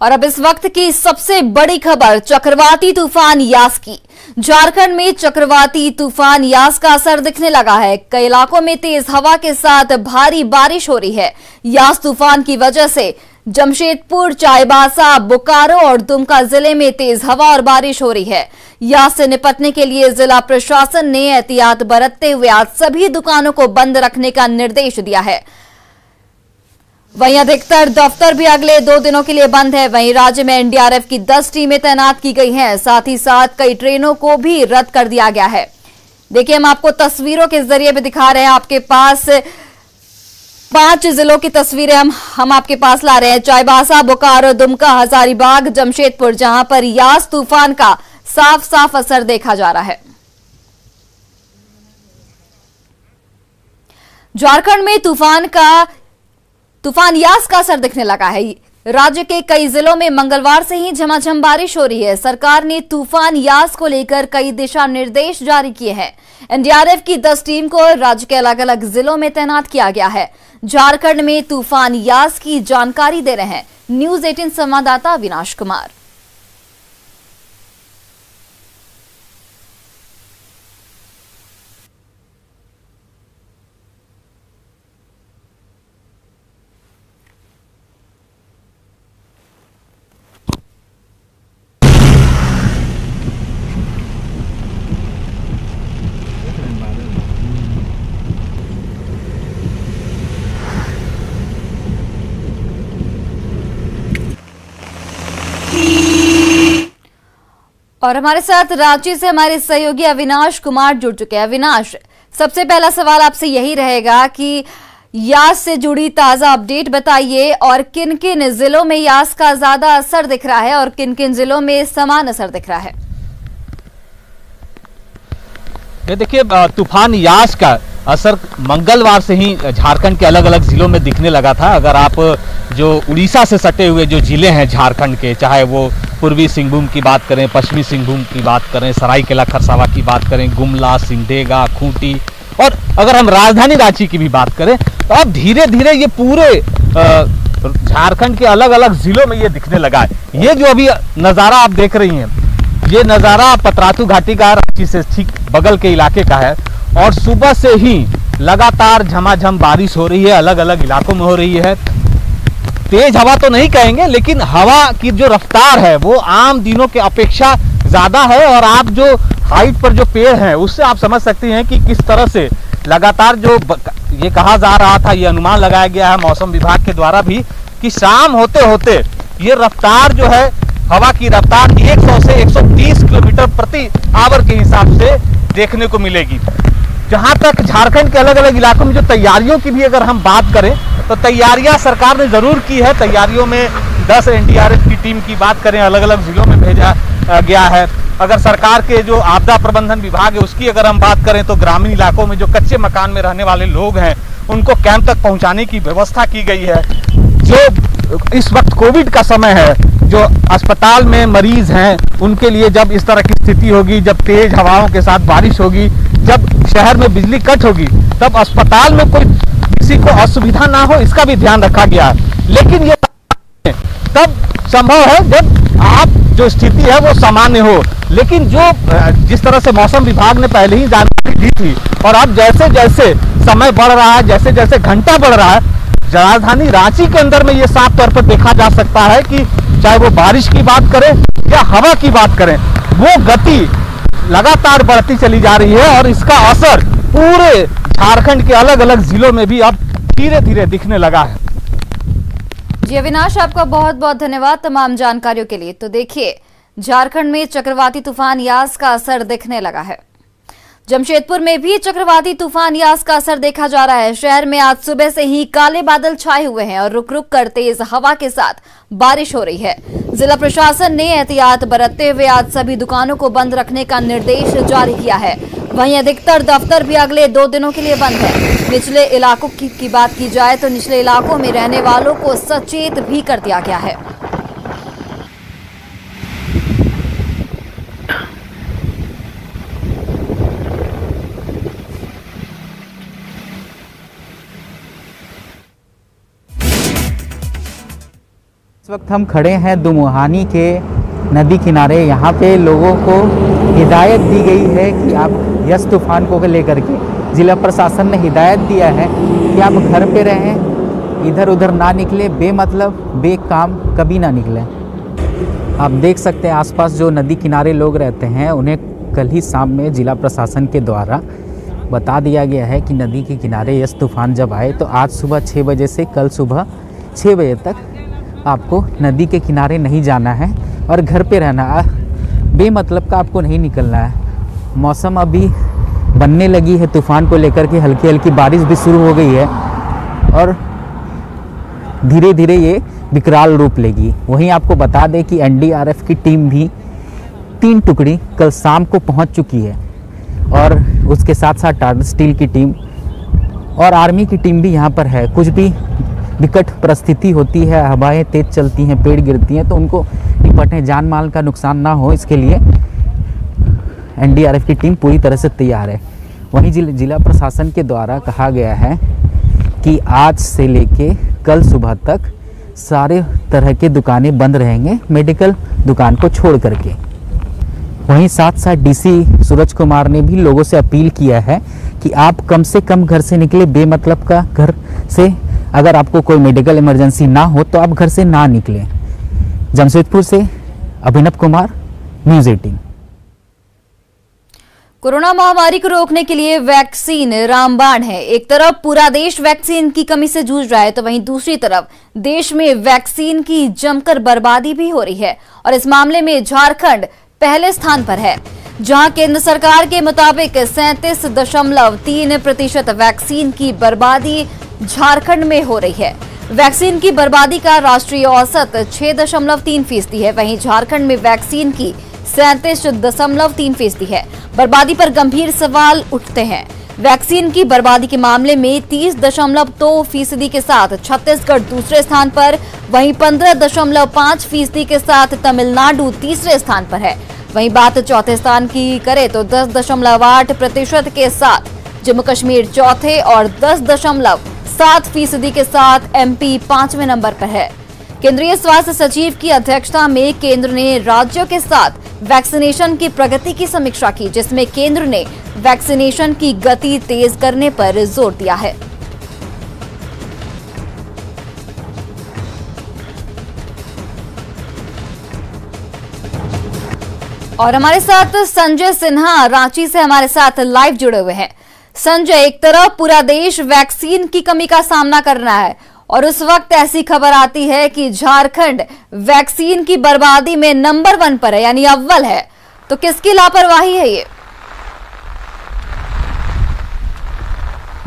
और अब इस वक्त की सबसे बड़ी खबर चक्रवाती तूफान यास की। झारखंड में चक्रवाती तूफान यास का असर दिखने लगा है। कई इलाकों में तेज हवा के साथ भारी बारिश हो रही है। यास तूफान की वजह से जमशेदपुर, चाईबासा, बोकारो और दुमका जिले में तेज हवा और बारिश हो रही है। यास से निपटने के लिए जिला प्रशासन ने एहतियात बरतते हुए आज सभी दुकानों को बंद रखने का निर्देश दिया है। वहीं अधिकतर दफ्तर भी अगले 2 दिनों के लिए बंद है। वहीं राज्य में एनडीआरएफ की 10 टीमें तैनात की गई हैं। साथ ही साथ कई ट्रेनों को भी रद्द कर दिया गया है। देखिए, हम आपको तस्वीरों के जरिए भी दिखा रहे हैं। आपके पास 5 जिलों की तस्वीरें हम आपके पास ला रहे हैं। चाईबासा, बोकारो, दुमका, हजारीबाग, जमशेदपुर, जहां पर यास तूफान का साफ साफ असर देखा जा रहा है। झारखंड में तूफान यास का असर दिखने लगा है। राज्य के कई जिलों में मंगलवार से ही झमाझम बारिश हो रही है। सरकार ने तूफान यास को लेकर कई दिशा निर्देश जारी किए हैं। एनडीआरएफ की 10 टीम को राज्य के अलग अलग जिलों में तैनात किया गया है। झारखंड में तूफान यास की जानकारी दे रहे हैं न्यूज 18 संवाददाता अविनाश कुमार। और हमारे साथ रांची से हमारे सहयोगी अविनाश कुमार जुड़ चुके हैं। अविनाश, सबसे पहला सवाल आपसे यही रहेगा कि यास से जुड़ी ताजा अपडेट बताइए और किन किन जिलों में यास का ज्यादा असर दिख रहा है और किन किन जिलों में समान असर दिख रहा है। ये देखिए, तूफान यास का असर मंगलवार से ही झारखंड के अलग अलग जिलों में दिखने लगा था। अगर आप जो उड़ीसा से सटे हुए जो जिले हैं झारखंड के, चाहे वो पूर्वी सिंहभूम की बात करें, पश्चिमी सिंहभूम की बात करें, सरायकेला खरसावा की बात करें, गुमला, सिमडेगा, खूंटी, और अगर हम राजधानी रांची की भी बात करें तो अब धीरे धीरे ये पूरे झारखंड के अलग अलग जिलों में ये दिखने लगा है। ये जो अभी नज़ारा आप देख रही हैं, ये नज़ारा पतरातू घाटी का रांची से ठीक बगल के इलाके का है और सुबह से ही लगातार झमाझम बारिश हो रही है। अलग अलग इलाकों में हो रही है। तेज हवा तो नहीं कहेंगे, लेकिन हवा की जो रफ्तार है वो आम दिनों के अपेक्षा ज्यादा है। और आप जो हाइट पर जो पेड़ हैं उससे आप समझ सकते हैं कि किस तरह से लगातार जो ये कहा जा रहा था, ये अनुमान लगाया गया है मौसम विभाग के द्वारा भी कि शाम होते होते ये रफ्तार जो है, हवा की रफ्तार 100 से 130 किलोमीटर प्रति आवर के हिसाब से देखने को मिलेगी। जहां तक झारखंड के अलग अलग इलाकों में जो तैयारियों की भी अगर हम बात करें तो तैयारियां सरकार ने जरूर की है। तैयारियों में 10 एनडीआरएफ की टीम की बात करें, अलग अलग जिलों में भेजा गया है। अगर सरकार के जो आपदा प्रबंधन विभाग है उसकी अगर हम बात करें तो ग्रामीण इलाकों में जो कच्चे मकान में रहने वाले लोग हैं उनको कैंप तक पहुंचाने की व्यवस्था की गई है। जो इस वक्त कोविड का समय है, जो अस्पताल में मरीज हैं उनके लिए जब इस तरह की स्थिति होगी, जब तेज हवाओं के साथ बारिश होगी, जब शहर में बिजली कट होगी, तब अस्पताल में कोई किसी को असुविधा ना हो, इसका भी ध्यान रखा गया है। लेकिन ये तब संभव है जब आप जो स्थिति है वो सामान्य हो। लेकिन जो जिस तरह से मौसम विभाग ने पहले ही जानकारी दी थी और अब जैसे जैसे समय बढ़ रहा है, जैसे जैसे घंटा बढ़ रहा है, राजधानी रांची के अंदर में ये साफ तौर पर देखा जा सकता है कि चाहे वो बारिश की बात करें या हवा की बात करें, वो गति लगातार बढ़ती चली जा रही है और इसका असर पूरे झारखंड के अलग अलग जिलों में भी अब धीरे धीरे दिखने लगा है। जी अविनाश, आपका बहुत बहुत धन्यवाद तमाम जानकारियों के लिए। तो देखिए, झारखंड में चक्रवाती तूफान यास का असर दिखने लगा है। जमशेदपुर में भी चक्रवाती तूफान यास का असर देखा जा रहा है। शहर में आज सुबह से ही काले बादल छाए हुए हैं और रुक रुक कर तेज हवा के साथ बारिश हो रही है। जिला प्रशासन ने एहतियात बरतते हुए आज सभी दुकानों को बंद रखने का निर्देश जारी किया है। वहीं अधिकतर दफ्तर भी अगले 2 दिनों के लिए बंद है। निचले इलाकों की बात की जाए तो निचले इलाकों में रहने वालों को सचेत भी कर दिया गया है। इस वक्त हम खड़े हैं दुमुहानी के नदी किनारे। यहाँ पे लोगों को हिदायत दी गई है कि आप यस तूफान को लेकर के जिला प्रशासन ने हिदायत दिया है कि आप घर पे रहें, इधर उधर ना निकले, बेमतलब बेकाम कभी ना निकलें। आप देख सकते हैं आसपास जो नदी किनारे लोग रहते हैं उन्हें कल ही शाम में जिला प्रशासन के द्वारा बता दिया गया है कि नदी के किनारे यस तूफान जब आए तो आज सुबह 6 बजे से कल सुबह 6 बजे तक आपको नदी के किनारे नहीं जाना है और घर पे रहना है, बेमतलब का आपको नहीं निकलना है। मौसम अभी बनने लगी है, तूफान को लेकर के हल्की हल्की बारिश भी शुरू हो गई है और धीरे धीरे ये विकराल रूप लेगी। वहीं आपको बता दें कि एनडीआरएफ की टीम भी 3 टुकड़ी कल शाम को पहुंच चुकी है और उसके साथ साथ टाटा स्टील की टीम और आर्मी की टीम भी यहाँ पर है। कुछ भी विकट परिस्थिति होती है, हवाएं तेज चलती हैं, पेड़ गिरती हैं, तो उनको निपटने, जान माल का नुकसान ना हो, इसके लिए एनडीआरएफ की टीम पूरी तरह से तैयार है। वहीं जिला प्रशासन के द्वारा कहा गया है कि आज से लेके कल सुबह तक सारे तरह के दुकानें बंद रहेंगे, मेडिकल दुकान को छोड़ करके। वहीं साथ साथ डीसी सूरज कुमार ने भी लोगों से अपील किया है कि आप कम से कम घर से निकले, बेमतलब का घर से अगर आपको कोई मेडिकल इमरजेंसी ना हो तो आप घर से ना निकलें। जमशेदपुर से अभिनव कुमार, न्यूज़ 18। कोरोना महामारी को रोकने के लिए वैक्सीन रामबाण है। एक तरफ पूरा देश वैक्सीन की कमी से जूझ रहा है तो वहीं दूसरी तरफ देश में वैक्सीन की जमकर बर्बादी भी हो रही है और इस मामले में झारखंड पहले स्थान पर है, जहां केंद्र सरकार के मुताबिक 37.3% वैक्सीन की बर्बादी झारखंड में हो रही है। वैक्सीन की बर्बादी का राष्ट्रीय औसत 6.3% है, वहीं झारखंड में वैक्सीन की 37.3% है। बर्बादी पर गंभीर सवाल उठते हैं। वैक्सीन की बर्बादी के मामले में 30.2% के साथ छत्तीसगढ़ दूसरे स्थान पर, वहीं 15.5% के साथ तमिलनाडु तीसरे स्थान पर है। वहीं बात चौथे स्थान की करें तो 10.8% के साथ जम्मू कश्मीर चौथे और 10.7% के साथ एमपी 5वें नंबर पर है। केंद्रीय स्वास्थ्य सचिव की अध्यक्षता में केंद्र ने राज्यों के साथ वैक्सीनेशन की प्रगति की समीक्षा की, जिसमें केंद्र ने वैक्सीनेशन की गति तेज करने पर जोर दिया है। और हमारे साथ संजय सिन्हा रांची से हमारे साथ लाइव जुड़े हुए हैं। संजय, एक तरफ पूरा देश वैक्सीन की कमी का सामना कर रहा है और उस वक्त ऐसी खबर आती है कि झारखंड वैक्सीन की बर्बादी में नंबर 1 पर है, यानी अव्वल है, तो किसकी लापरवाही है ये?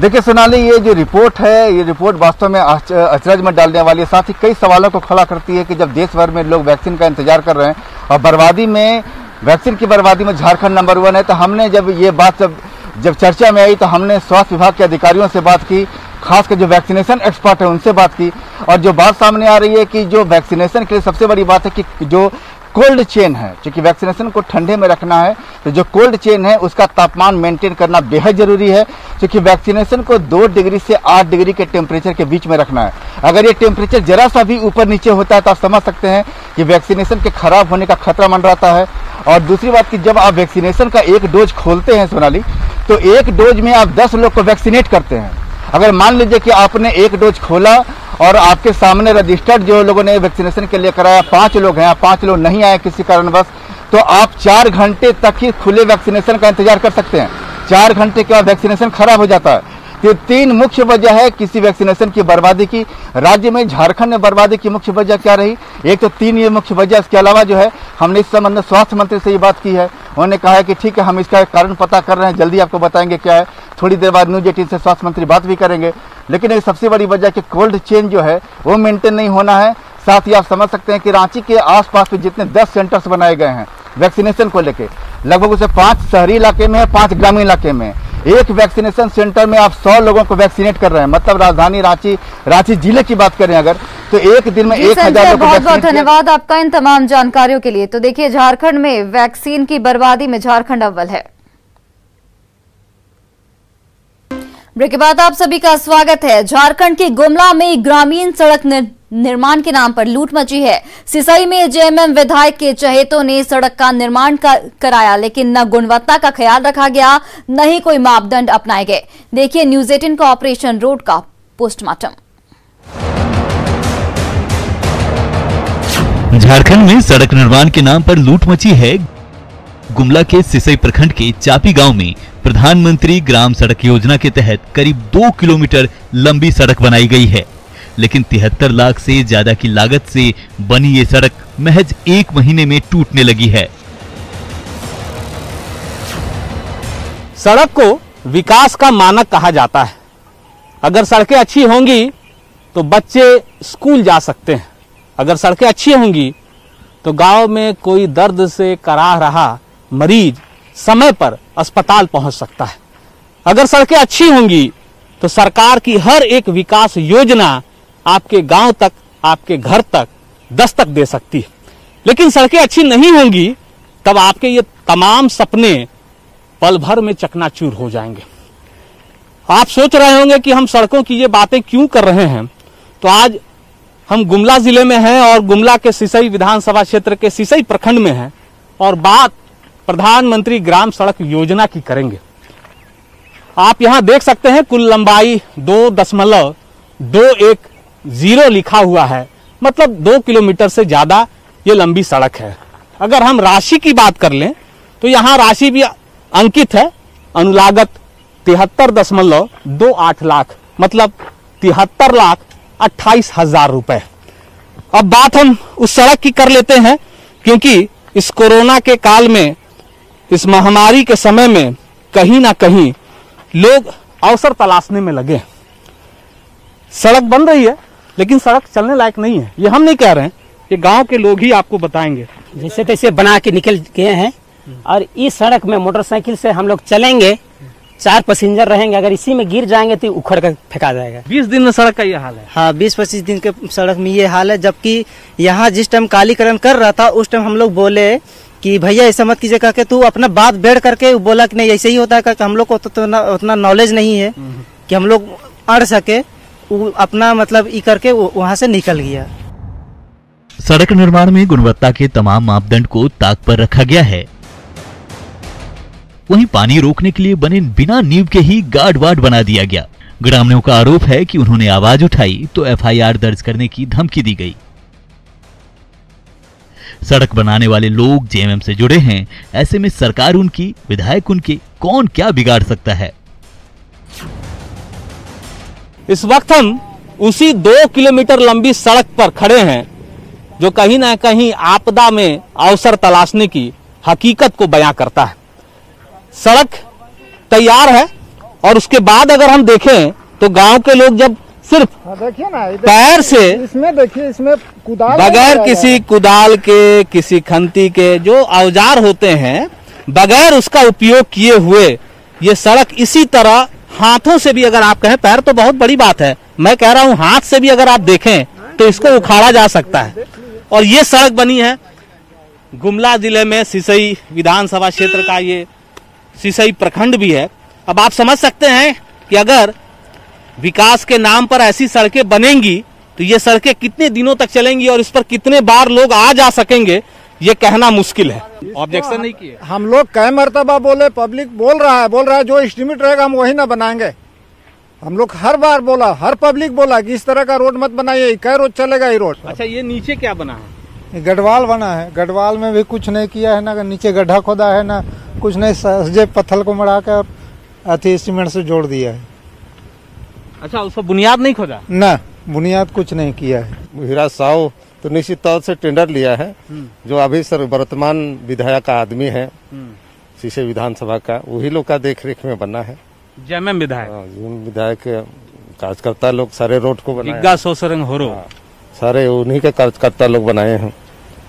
देखिए सोनाली, ये जो रिपोर्ट है, ये रिपोर्ट वास्तव में अचरज में डालने वाली है, साथ ही कई सवालों को खड़ा करती है कि जब देश भर में लोग वैक्सीन का इंतजार कर रहे हैं और बर्बादी में, वैक्सीन की बर्बादी में झारखंड नंबर 1 है, तो हमने जब ये बात जब चर्चा में आई तो हमने स्वास्थ्य विभाग के अधिकारियों से बात की, खासकर जो वैक्सीनेशन एक्सपर्ट है उनसे बात की, और जो बात सामने आ रही है कि जो वैक्सीनेशन के लिए सबसे बड़ी बात है कि जो कोल्ड चेन है, क्योंकि वैक्सीनेशन को ठंडे में रखना है तो जो कोल्ड चेन है उसका तापमान मेंटेन करना बेहद जरूरी है, क्योंकि वैक्सीनेशन को 2 डिग्री से 8 डिग्री के टेम्परेचर के बीच में रखना है। अगर ये टेम्परेचर जरा सा भी ऊपर नीचे होता है तो आप समझ सकते हैं कि वैक्सीनेशन के खराब होने का खतरा मंडराता है। और दूसरी बात कि जब आप वैक्सीनेशन का एक डोज खोलते हैं सोनाली, तो एक डोज में आप 10 लोग को वैक्सीनेट करते हैं। अगर मान लीजिए कि आपने एक डोज खोला और आपके सामने रजिस्टर्ड जो लोगों ने वैक्सीनेशन के लिए कराया 5 लोग हैं, 5 लोग नहीं आए किसी कारणवश, तो आप 4 घंटे तक ही खुले वैक्सीनेशन का इंतजार कर सकते हैं। 4 घंटे के बाद वैक्सीनेशन खराब हो जाता है। तो 3 मुख्य वजह है किसी वैक्सीनेशन की बर्बादी की। राज्य में झारखंड में बर्बादी की मुख्य वजह क्या रही? एक तो 3 ये मुख्य वजह, इसके अलावा जो है हमने इस संबंध में स्वास्थ्य मंत्री से ये बात की है। उन्होंने कहा है कि ठीक है, हम इसका कारण पता कर रहे हैं, जल्दी आपको बताएंगे क्या है। थोड़ी देर बाद न्यूज़ 18 से स्वास्थ्य मंत्री बात भी करेंगे। लेकिन एक सबसे बड़ी वजह कि कोल्ड चेन जो है वो मेंटेन नहीं होना है। साथ ही आप समझ सकते हैं कि रांची के आसपास में जितने 10 सेंटर्स बनाए गए हैं वैक्सीनेशन को लेके, लगभग उसे 5 शहरी इलाके में है, 5 ग्रामीण इलाके में। एक वैक्सीनेशन सेंटर में आप 100 लोगों को वैक्सीनेट कर रहे हैं। मतलब राजधानी रांची जिले की बात करें अगर, तो एक दिन में 1000 लोग। बहुत बहुत धन्यवाद आपका इन तमाम जानकारियों के लिए। तो देखिए, झारखंड में वैक्सीन की बर्बादी में झारखंड अव्वल है। ब्रेक के बाद आप सभी का स्वागत है। झारखंड के गुमला में ग्रामीण सड़क निर्माण के नाम पर लूट मची है। सिसई में जेएमएम विधायक के चहेतों ने सड़क का निर्माण कराया, लेकिन न गुणवत्ता का ख्याल रखा गया, न ही कोई मापदंड अपनाए गए। देखिए न्यूज 18 का ऑपरेशन रोड का पोस्टमार्टम। झारखंड में सड़क निर्माण के नाम पर लूट मची है। गुमला के सिसई प्रखंड के चापी गांव में प्रधानमंत्री ग्राम सड़क योजना के तहत करीब 2 किलोमीटर लंबी सड़क बनाई गई है, लेकिन 73 लाख से ज्यादा की लागत से बनी ये सड़क महज 1 महीने में टूटने लगी है। सड़क को विकास का मानक कहा जाता है। अगर सड़कें अच्छी होंगी तो बच्चे स्कूल जा सकते हैं। अगर सड़कें अच्छी होंगी तो गांव में कोई दर्द से कराह रहा मरीज समय पर अस्पताल पहुंच सकता है। अगर सड़कें अच्छी होंगी तो सरकार की हर एक विकास योजना आपके गांव तक, आपके घर तक दस्तक दे सकती है। लेकिन सड़कें अच्छी नहीं होंगी तब आपके ये तमाम सपने पल भर में चकनाचूर हो जाएंगे। आप सोच रहे होंगे कि हम सड़कों की ये बातें क्यों कर रहे हैं। तो आज हम गुमला जिले में हैं और गुमला के सिसई विधानसभा क्षेत्र के सिसई प्रखंड में हैं और बात प्रधानमंत्री ग्राम सड़क योजना की करेंगे। आप यहां देख सकते हैं कुल लंबाई 2.210 लिखा हुआ है, मतलब 2 किलोमीटर से ज्यादा ये लंबी सड़क है। अगर हम राशि की बात कर लें तो यहां राशि भी अंकित है, अनुलागत 73.28 लाख, मतलब 73,28,000 रुपए। अब बात हम उस सड़क की कर लेते हैं, क्योंकि इस कोरोना के काल में, इस महामारी के समय में कहीं ना कहीं लोग अवसर तलाशने में लगे। सड़क बन रही है लेकिन सड़क चलने लायक नहीं है। ये हम नहीं कह रहे हैं, ये गांव के लोग ही आपको बताएंगे। जैसे तैसे बना के निकल गए हैं और इस सड़क में मोटरसाइकिल से हम लोग चलेंगे, 4 पैसेंजर रहेंगे, अगर इसी में गिर जाएंगे तो उखड़ कर फेंका जाएगा। 20 दिन में सड़क का ये हाल है। हाँ, 20-25 दिन के सड़क में ये हाल है। जबकि यहाँ जिस टाइम कालीकरण कर रहा था उस टाइम हम लोग बोले कि भैया ऐसा मत कीजिए, करके तू अपना बात बैठ करके बोला कि नहीं ऐसे ही होता है, करके हम लोग को तो उतना नॉलेज नहीं है कि हम लोग अड़ सके। अपना मतलब ई करके वहाँ से निकल गया। सड़क निर्माण में गुणवत्ता के तमाम मापदंड को ताक पर रखा गया है। वहीं पानी रोकने के लिए बने बिना नींव के ही गार्ड वार्ड बना दिया गया। ग्रामीणों का आरोप है कि उन्होंने आवाज उठाई तो एफआईआर दर्ज करने की धमकी दी गई। सड़क बनाने वाले लोग जेएमएम से जुड़े हैं, ऐसे में सरकार उनकी, विधायक उनके, कौन क्या बिगाड़ सकता है। इस वक्त हम उसी 2 किलोमीटर लंबी सड़क पर खड़े हैं जो कहीं ना कहीं आपदा में अवसर तलाशने की हकीकत को बयां करता है। सड़क तैयार है और उसके बाद अगर हम देखें तो गांव के लोग जब सिर्फ देखिए ना, पैर से, इसमें देखिए, इसमें कुदाल, बगैर किसी कुदाल के, किसी खंती के जो औजार होते हैं, बगैर उसका उपयोग किए हुए ये सड़क इसी तरह हाथों से भी, अगर आप कहें पैर तो बहुत बड़ी बात है, मैं कह रहा हूं हाथ से भी अगर आप देखें तो इसको उखाड़ा जा सकता है। और ये सड़क बनी है गुमला जिले में सिसई विधानसभा क्षेत्र का, ये सिसई प्रखंड भी है। अब आप समझ सकते हैं कि अगर विकास के नाम पर ऐसी सड़कें बनेंगी तो ये सड़कें कितने दिनों तक चलेंगी और इस पर कितने बार लोग आ जा सकेंगे, ये कहना मुश्किल है। ऑब्जेक्शन नहीं किए हम लोग कई मरतबा बोले, पब्लिक बोल रहा है जो एस्टिमेट रहेगा हम वही ना बनाएंगे। हम लोग हर बार बोला, हर पब्लिक बोला कि इस तरह का रोड मत बनाइए, क्या रोड चलेगा ये रोड। अच्छा, ये नीचे क्या बना है? गढ़वाल बना है, गढ़वाल में भी कुछ नहीं किया है, ना नीचे गड्ढा खोदा है, ना कुछ नहीं, सहजे पत्थर को मड़ा कर अति सीमेंट से जोड़ दिया है। अच्छा, उसका बुनियाद नहीं खोदा? ना, बुनियाद कुछ नहीं किया है। हीरा साहू तो निश्चित तौर से टेंडर लिया है, जो अभी सर वर्तमान विधायक का आदमी है सिसई विधानसभा का, वही लोग का देख रेख में बना है। जेएमएम विधायक, विधायक कार्यकर्ता लोग सारे रोड को बनाए, सारे उन्हीं के कार्यकर्ता लोग बनाए हैं।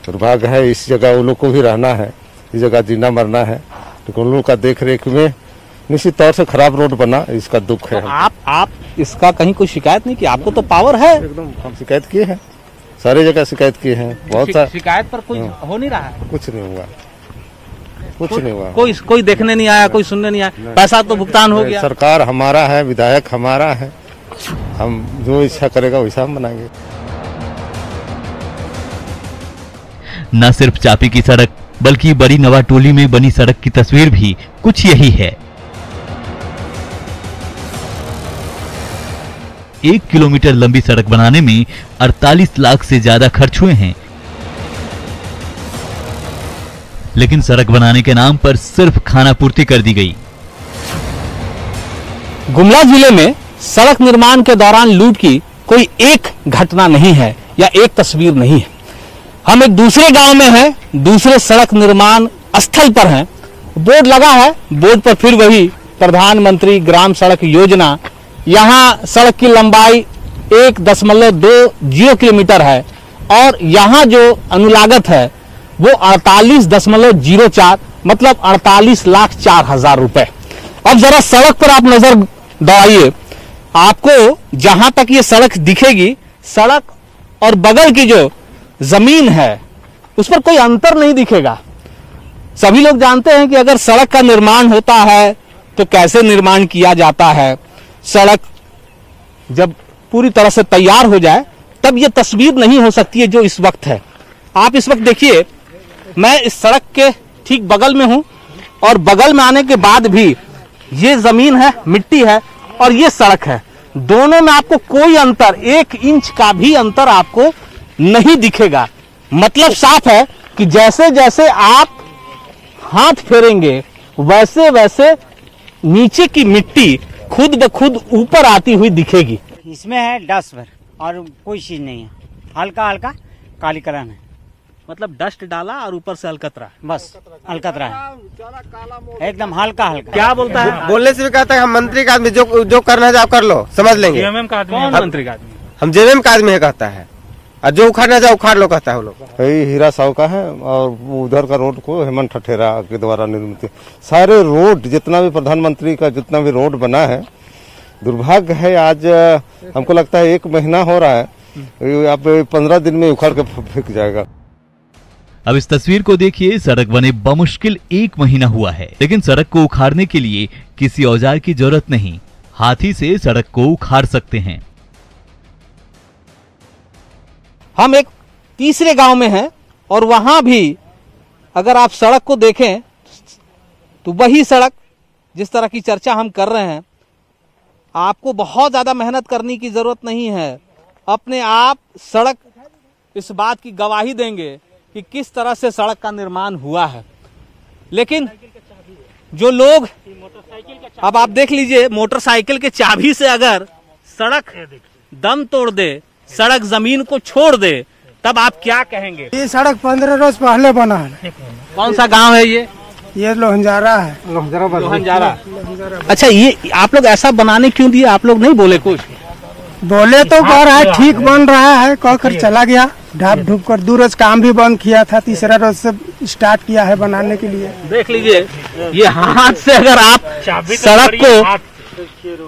दुर्भाग्य है, इस जगह उन लोग को भी रहना है, इस जगह जीना मरना है, लेकिन उन लोग का देख रेख में निश्चित तौर से खराब रोड बना, इसका दुख है। तो आप इसका कहीं कोई शिकायत नहीं की? आपको तो पावर है। एकदम हम शिकायत किए हैं, सारे जगह शिकायत किए हैं, बहुत सारे शिकायत पर कुछ हो नहीं रहा है, कुछ नहीं हुआ। कुछ नहीं हुआ। कोई देखने नहीं आया, कोई सुनने नहीं आया। पैसा तो भुगतान हो गया। सरकार हमारा है, विधायक हमारा है, हम जो इच्छा करेगा वैसा हम बनाएंगे। न सिर्फ चापी की सड़क बल्कि बड़ी नवाटोली में बनी सड़क की तस्वीर भी कुछ यही है। 1 किलोमीटर लंबी सड़क बनाने में 48 लाख से ज्यादा खर्च हुए हैं, लेकिन सड़क बनाने के नाम पर सिर्फ खानापूर्ति कर दी गई। गुमला जिले में सड़क निर्माण के दौरान लूट की कोई एक घटना नहीं है या एक तस्वीर नहीं है। हम एक दूसरे गांव में हैं, दूसरे सड़क निर्माण स्थल पर हैं। बोर्ड लगा है, बोर्ड पर फिर वही प्रधानमंत्री ग्राम सड़क योजना। यहाँ सड़क की लंबाई 1.20 किलोमीटर है और यहाँ जो अनुलागत है वो 48.04 मतलब 48,04,000 रुपए। अब जरा सड़क पर आप नजर दौड़ाइए, आपको जहां तक ये सड़क दिखेगी, सड़क और बगल की जो जमीन है उस पर कोई अंतर नहीं दिखेगा। सभी लोग जानते हैं कि अगर सड़क का निर्माण होता है तो कैसे निर्माण किया जाता है। सड़क जब पूरी तरह से तैयार हो जाए तब ये तस्वीर नहीं हो सकती है जो इस वक्त है। आप इस वक्त देखिए, मैं इस सड़क के ठीक बगल में हूं और बगल में आने के बाद भी ये जमीन है, मिट्टी है और ये सड़क है। दोनों में आपको कोई अंतर, 1 इंच का भी अंतर आपको नहीं दिखेगा। मतलब साफ है कि जैसे जैसे आप हाथ फेरेंगे वैसे वैसे नीचे की मिट्टी खुद ब खुद ऊपर आती हुई दिखेगी। इसमें है डस्ट भर और कोई चीज नहीं है, हल्का हल्का कालीकरण है। मतलब डस्ट डाला और ऊपर से अलकतरा, बस अलकतरा है, एकदम हल्का हल्का। क्या बोलता है? बोलने से भी कहता है हम मंत्री का आदमी, जो करना है आप कर लो, समझ लेंगे। जेएमएम का आदमी है, मंत्री का आदमी, हम जेएमएम का आदमी है कहता है, और जो उखाड़ना चाहे उखाड़ लो कहता है वो लोग। हीरा साहू का है और उधर का रोड को हेमंत ठठेरा के द्वारा निर्मित। सारे रोड जितना भी प्रधानमंत्री का जितना भी रोड बना है, दुर्भाग्य है आज हमको लगता है 1 महीना हो रहा है, अब 15 दिन में उखाड़ के फेंक जाएगा। अब इस तस्वीर को देखिए, सड़क बने बमुश्किल 1 महीना हुआ है, लेकिन सड़क को उखाड़ने के लिए किसी औजार की जरूरत नहीं, हाथी से सड़क को उखाड़ सकते हैं। हम एक तीसरे गांव में हैं और वहां भी अगर आप सड़क को देखें तो वही सड़क जिस तरह की चर्चा हम कर रहे हैं, आपको बहुत ज्यादा मेहनत करने की जरूरत नहीं है। अपने आप सड़क इस बात की गवाही देंगे कि किस तरह से सड़क का निर्माण हुआ है। लेकिन जो लोग, अब आप देख लीजिए, मोटरसाइकिल के चाबी से अगर सड़क दम तोड़ दे, सड़क जमीन को छोड़ दे, तब आप क्या कहेंगे? ये सड़क 15 रोज पहले बना है। कौन सा गांव है ये? ये लोहंजारा है। लोहंजारा। अच्छा, ये आप लोग ऐसा बनाने क्यों दिए? आप लोग नहीं बोले कुछ? बोले तो कह रहा है ठीक बन रहा है, कहकर चला गया ढाप ढूप कर। 2 रोज काम भी बंद किया था, तीसरा रोज से स्टार्ट किया है बनाने के लिए। देख लीजिए, ये हाथ से अगर आप सड़क को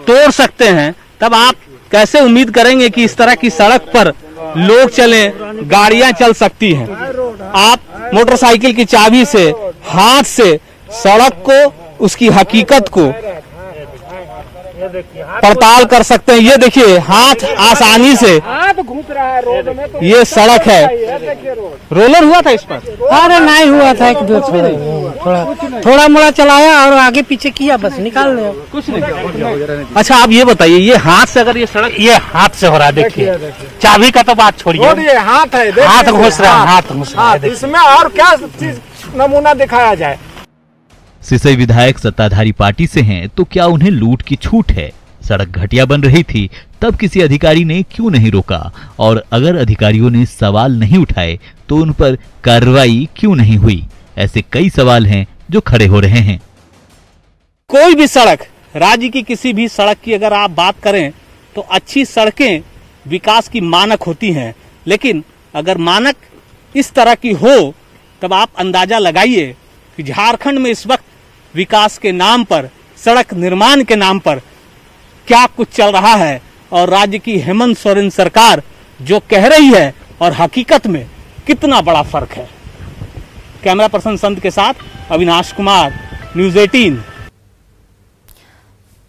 तोड़ सकते हैं तब आप कैसे उम्मीद करेंगे कि इस तरह की सड़क पर लोग चलें, गाड़ियां चल सकती हैं। आप मोटरसाइकिल की चाबी से हाथ से सड़क को, उसकी हकीकत को पड़ताल कर सकते हैं। ये देखिए, हाथ आसानी से, ये सड़क है। रोलर हुआ था इस पर? अरे नहीं हुआ था, 1-2 थोड़ा मोड़ा चलाया और आगे पीछे किया, बस निकाल लिया, कुछ नहीं। अच्छा, आप ये बताइए, ये हाथ से अगर ये सड़क, ये हाथ से हो रहा है, देखिए चाबी का तो बात छोड़िए, हाथ है, हाथ घुस रहा है, हाथ घुस रहा है। इसमें और क्या चीज नमूना दिखाया जाए? सिसई विधायक सत्ताधारी पार्टी से हैं, तो क्या उन्हें लूट की छूट है? सड़क घटिया बन रही थी तब किसी अधिकारी ने क्यों नहीं रोका? और अगर अधिकारियों ने सवाल नहीं उठाए तो उन पर कार्रवाई क्यों नहीं हुई? ऐसे कई सवाल हैं जो खड़े हो रहे हैं। कोई भी सड़क, राज्य की किसी भी सड़क की अगर आप बात करें तो अच्छी सड़कें विकास की मानक होती हैं, लेकिन अगर मानक इस तरह की हो तब आप अंदाजा लगाइए कि झारखंड में इस वक्त विकास के नाम पर, सड़क निर्माण के नाम पर क्या कुछ चल रहा है और राज्य की हेमंत सोरेन सरकार जो कह रही है और हकीकत में कितना बड़ा फर्क है। कैमरा पर्सन संत के साथ अविनाश कुमार, न्यूज 18।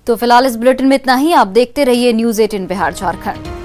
तो फिलहाल इस बुलेटिन में इतना ही। आप देखते रहिए न्यूज 18 बिहार झारखंड।